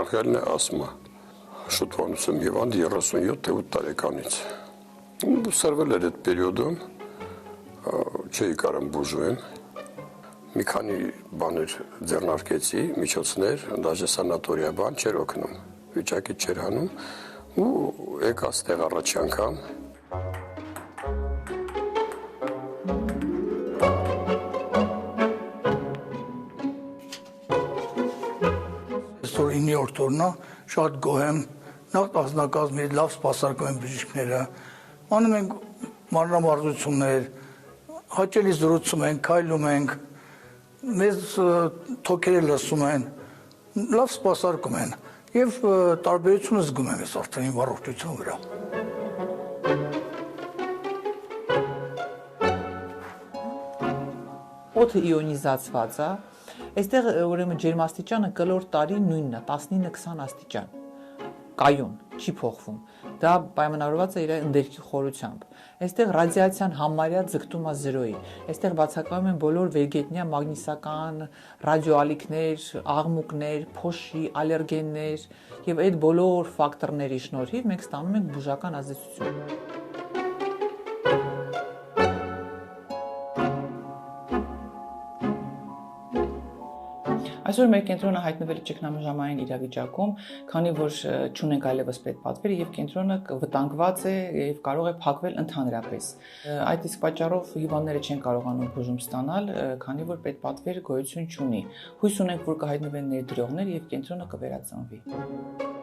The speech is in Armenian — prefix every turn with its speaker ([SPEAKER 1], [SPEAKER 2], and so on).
[SPEAKER 1] Նախելն է ասմա, շուտվանություն Եվանդ 37-8 տարեկանից։ Սրվել էր այդ պերիոդում, չէի կարամ բուժվեմ, մի քանի բաներ ձեռնարկեցի, միջոցներ, դաժե սանատորիա բան չէր օգնում, վիճակի չէր հանում, ու եկա ստեղ առաջի անգամ։
[SPEAKER 2] Այսօր 9-րդ օրն է, շատ գոհ եմ, նախ անձնակազմի լավ սպասարկում են բժիշկները, անում ենք մանրամասնություններ, հաճելի զրուցում ենք, քայլում ենք, մեզ թոքերը լսում են, լավ սպասարկում են և տարբերությունը զգում եմ ես արդեն իմ առողջության վրա։
[SPEAKER 3] Օդը իոնիզացված է, այստեղ ուրեմն ջերմաստիճանը կլոր տարի նույնն է, 19-20 աստիճան, կայուն, չի փոխվում, դա պայմանավորված է իր ընդերքի խորությամբ։ Այստեղ ռադիացիան համարյա ձգտում է 0-ի, այստեղ բացակայում են բոլոր վերգետնյա մագնիսական ռադիոալիքներ, աղմուկներ, փոշի, ալերգեններ եւ այդ բոլոր ֆակտորների շնորհիվ մենք ստանում ենք բուժական ազդեցություն։ Այսօր մեր կենտրոնը հայտնվել է ճգնաժամային իրավիճակում, քանի որ չունենք այլևս պետպատվեր եւ կենտրոնը վտանգված է եւ կարող է փակվել ընդհանրապես։ Այդ իսկ պատճառով հիվանդները չեն կարողանում բուժում ստանալ, քանի որ պետպատվեր գոյություն չունի։ Հույս ունենք, որ կհայտնվեն ներդրողներ եւ կենտրոնը կվերածնվի։